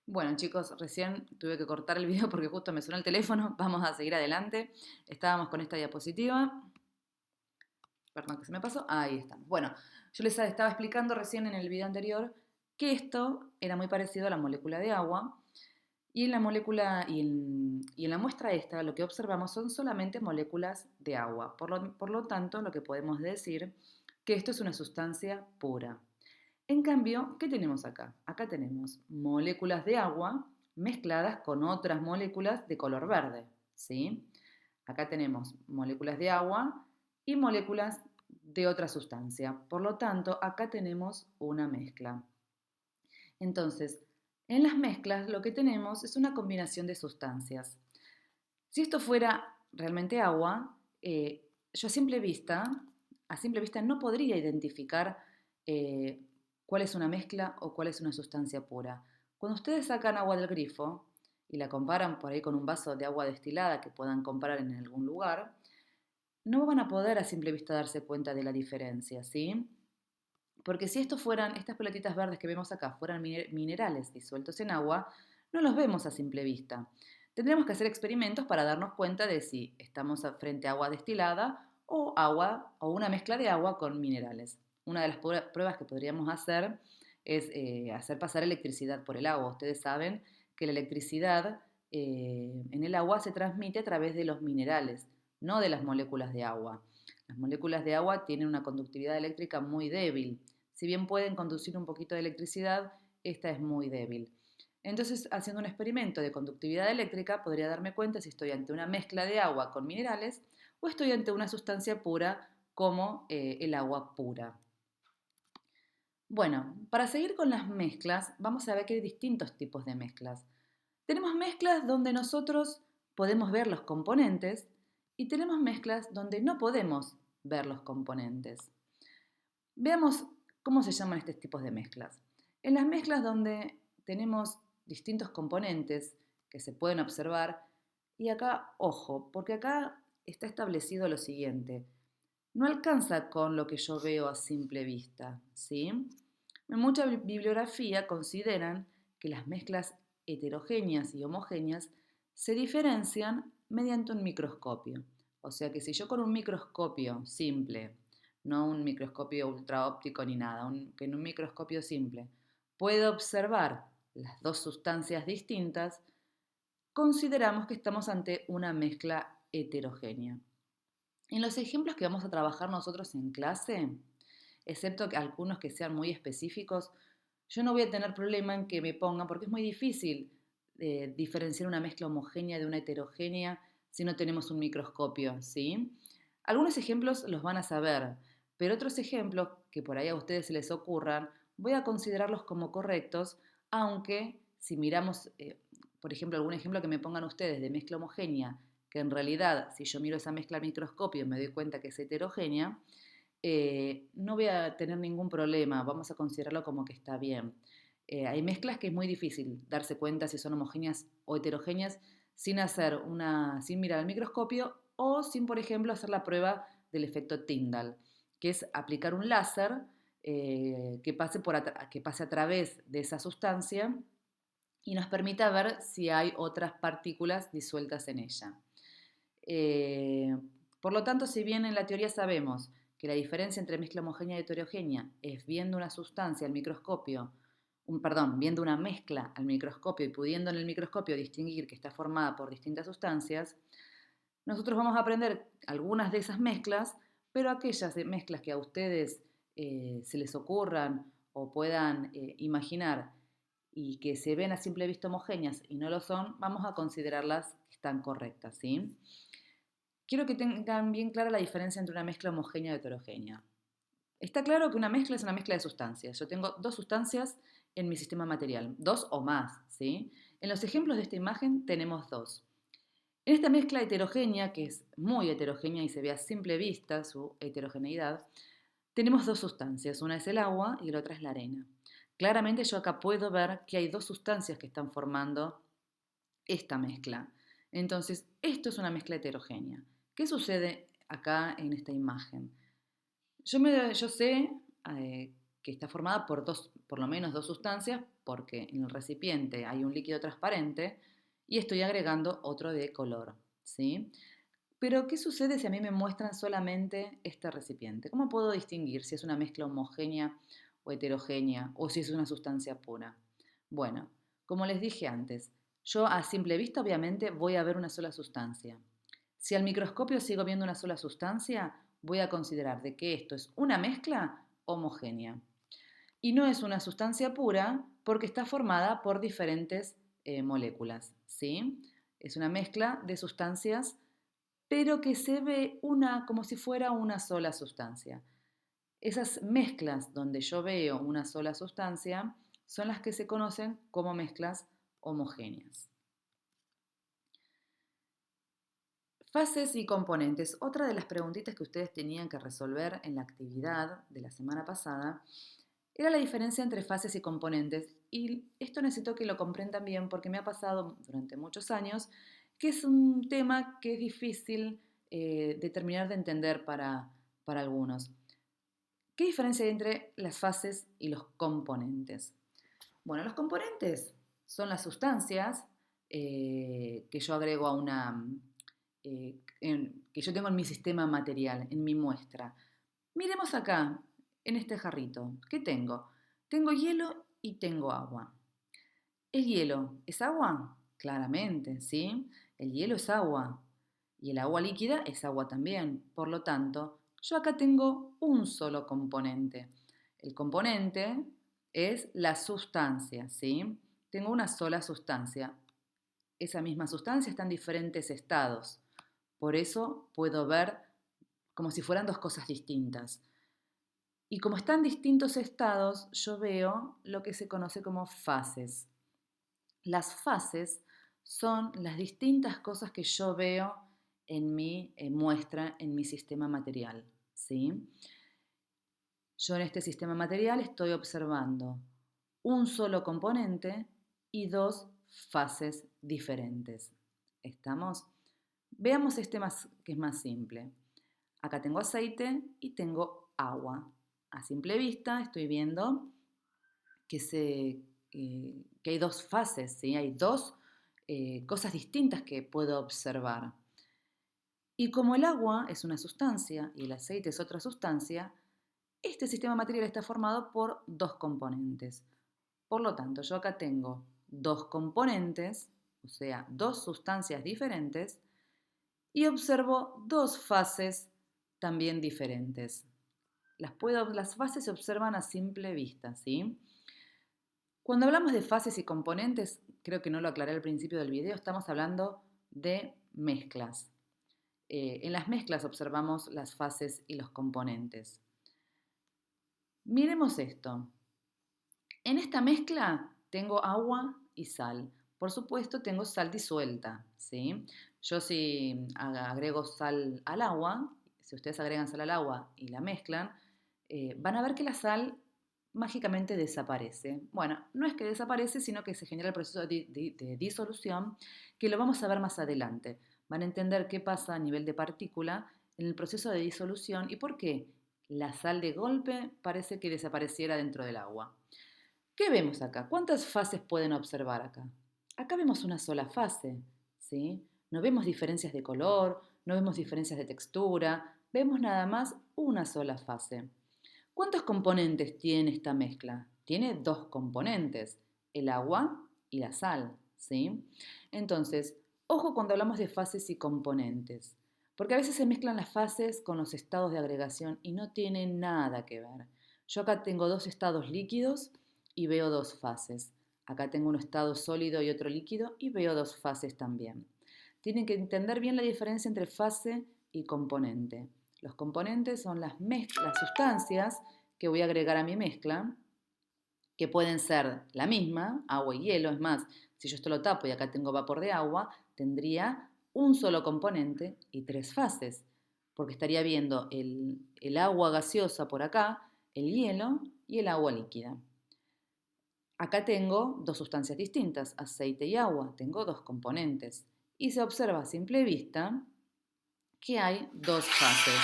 Bueno, chicos, recién tuve que cortar el video porque justo me sonó el teléfono. Vamos a seguir adelante. Estábamos con esta diapositiva. Perdón que se me pasó. Ahí estamos. Bueno, yo les estaba explicando recién en el video anterior que esto era muy parecido a la molécula de agua. Y en la molécula y en la muestra esta lo que observamos son solamente moléculas de agua. Por lo tanto, lo que podemos decir que esto es una sustancia pura. En cambio, ¿qué tenemos acá? Acá tenemos moléculas de agua mezcladas con otras moléculas de color verde, ¿sí? Acá tenemos moléculas de agua y moléculas de otra sustancia. Por lo tanto, acá tenemos una mezcla. Entonces, en las mezclas lo que tenemos es una combinación de sustancias. Si esto fuera realmente agua, yo a simple vista no podría identificar eh, cuál es una mezcla o cuál es una sustancia pura. Cuando ustedes sacan agua del grifo y la comparan por ahí con un vaso de agua destilada que puedan comprar en algún lugar, no van a poder a simple vista darse cuenta de la diferencia, ¿sí? Porque si estas pelotitas verdes que vemos acá fueran minerales disueltos en agua, no los vemos a simple vista. Tendremos que hacer experimentos para darnos cuenta de si estamos frente a agua destilada o agua o una mezcla de agua con minerales. Una de las pruebas que podríamos hacer es hacer pasar electricidad por el agua. Ustedes saben que la electricidad en el agua se transmite a través de los minerales, no de las moléculas de agua. Las moléculas de agua tienen una conductividad eléctrica muy débil. Si bien pueden conducir un poquito de electricidad, esta es muy débil. Entonces, haciendo un experimento de conductividad eléctrica, podría darme cuenta si estoy ante una mezcla de agua con minerales o estoy ante una sustancia pura como el agua pura. Bueno, para seguir con las mezclas, vamos a ver que hay distintos tipos de mezclas. Tenemos mezclas donde nosotros podemos ver los componentes y tenemos mezclas donde no podemos ver los componentes. Veamos cómo se llaman estos tipos de mezclas. En las mezclas donde tenemos distintos componentes que se pueden observar, y acá, ojo, porque acá está establecido lo siguiente, no alcanza con lo que yo veo a simple vista, ¿sí? En mucha bibliografía consideran que las mezclas heterogéneas y homogéneas se diferencian mediante un microscopio. O sea que si yo con un microscopio simple, no un microscopio ultraóptico ni nada, que en un microscopio simple puedo observar las dos sustancias distintas, consideramos que estamos ante una mezcla heterogénea. En los ejemplos que vamos a trabajar nosotros en clase, excepto que algunos que sean muy específicos, yo no voy a tener problema en que me pongan, porque es muy difícil diferenciar una mezcla homogénea de una heterogénea si no tenemos un microscopio, ¿sí? Algunos ejemplos los van a saber, pero otros ejemplos que por ahí a ustedes se les ocurran, voy a considerarlos como correctos, aunque si miramos, por ejemplo, algún ejemplo que me pongan ustedes de mezcla homogénea, que en realidad si yo miro esa mezcla al microscopio me doy cuenta que es heterogénea, no voy a tener ningún problema, vamos a considerarlo como que está bien. Hay mezclas que es muy difícil darse cuenta si son homogéneas o heterogéneas sin mirar al microscopio o sin, por ejemplo, hacer la prueba del efecto Tyndall, que es aplicar un láser que pase a través de esa sustancia y nos permita ver si hay otras partículas disueltas en ella. Eh, por lo tanto, si bien en la teoría sabemos que la diferencia entre mezcla homogénea y heterogénea es viendo una sustancia al microscopio, viendo una mezcla al microscopio y pudiendo en el microscopio distinguir que está formada por distintas sustancias, nosotros vamos a aprender algunas de esas mezclas, pero aquellas mezclas que a ustedes se les ocurran o puedan imaginar y que se ven a simple vista homogéneas y no lo son, vamos a considerarlas que están correctas, ¿sí? Quiero que tengan bien clara la diferencia entre una mezcla homogénea y heterogénea. Está claro que una mezcla es una mezcla de sustancias. Yo tengo dos sustancias en mi sistema material, dos o más, ¿sí? En los ejemplos de esta imagen tenemos dos. En esta mezcla heterogénea, que es muy heterogénea y se ve a simple vista su heterogeneidad, tenemos dos sustancias. Una es el agua y la otra es la arena. Claramente yo acá puedo ver que hay dos sustancias que están formando esta mezcla. Entonces, esto es una mezcla heterogénea. ¿Qué sucede acá en esta imagen? Yo sé que está formada por lo menos dos sustancias, porque en el recipiente hay un líquido transparente y estoy agregando otro de color, ¿sí? Pero, ¿qué sucede si a mí me muestran solamente este recipiente? ¿Cómo puedo distinguir si es una mezcla homogénea o heterogénea o si es una sustancia pura? Bueno, como les dije antes, yo a simple vista obviamente voy a ver una sola sustancia. Si al microscopio sigo viendo una sola sustancia, voy a considerar de que esto es una mezcla homogénea. Y no es una sustancia pura porque está formada por diferentes moléculas, ¿sí? Es una mezcla de sustancias, pero que se ve como si fuera una sola sustancia. Esas mezclas donde yo veo una sola sustancia son las que se conocen como mezclas homogéneas. Fases y componentes. Otra de las preguntitas que ustedes tenían que resolver en la actividad de la semana pasada era la diferencia entre fases y componentes. Y esto necesito que lo comprendan bien porque me ha pasado durante muchos años que es un tema que es difícil de terminar de entender para algunos. ¿Qué diferencia hay entre las fases y los componentes? Bueno, los componentes son las sustancias que yo agrego a que yo tengo en mi sistema material, en mi muestra. Miremos acá, en este jarrito. ¿Qué tengo? Tengo hielo y tengo agua. ¿El hielo es agua? Claramente, ¿sí? El hielo es agua. Y el agua líquida es agua también. Por lo tanto, yo acá tengo un solo componente. El componente es la sustancia, ¿sí? Tengo una sola sustancia. Esa misma sustancia está en diferentes estados. Por eso puedo ver como si fueran dos cosas distintas. Y como están distintos estados, yo veo lo que se conoce como fases. Las fases son las distintas cosas que yo veo en mi muestra, en mi sistema material, ¿sí? Yo en este sistema material estoy observando un solo componente y dos fases diferentes. ¿Estamos? Veamos este que es más simple. Acá tengo aceite y tengo agua. A simple vista estoy viendo que hay dos fases, ¿sí? Hay dos cosas distintas que puedo observar. Y como el agua es una sustancia y el aceite es otra sustancia, este sistema material está formado por dos componentes. Por lo tanto, yo acá tengo dos componentes, o sea, dos sustancias diferentes, y observo dos fases también diferentes. Las fases se observan a simple vista, ¿sí? Cuando hablamos de fases y componentes, creo que no lo aclaré al principio del video, estamos hablando de mezclas. En las mezclas observamos las fases y los componentes. Miremos esto. En esta mezcla tengo agua y sal. Por supuesto, tengo sal disuelta, ¿sí? Yo si agrego sal al agua, si ustedes agregan sal al agua y la mezclan, van a ver que la sal mágicamente desaparece. Bueno, no es que desaparece, sino que se genera el proceso de disolución, que lo vamos a ver más adelante. Van a entender qué pasa a nivel de partícula en el proceso de disolución y por qué la sal de golpe parece que desapareciera dentro del agua. ¿Qué vemos acá? ¿Cuántas fases pueden observar acá? Acá vemos una sola fase, ¿sí? No vemos diferencias de color, no vemos diferencias de textura, vemos nada más una sola fase. ¿Cuántos componentes tiene esta mezcla? Tiene dos componentes, el agua y la sal, ¿sí? Entonces, ojo cuando hablamos de fases y componentes, porque a veces se mezclan las fases con los estados de agregación y no tienen nada que ver. Yo acá tengo dos estados líquidos y veo dos fases. Acá tengo un estado sólido y otro líquido y veo dos fases también. Tienen que entender bien la diferencia entre fase y componente. Los componentes son las sustancias que voy a agregar a mi mezcla, que pueden ser la misma, agua y hielo. Es más, si yo esto lo tapo y acá tengo vapor de agua, tendría un solo componente y tres fases, porque estaría viendo el agua gaseosa por acá, el hielo y el agua líquida. Acá tengo dos sustancias distintas, aceite y agua, tengo dos componentes. Y se observa a simple vista que hay dos fases.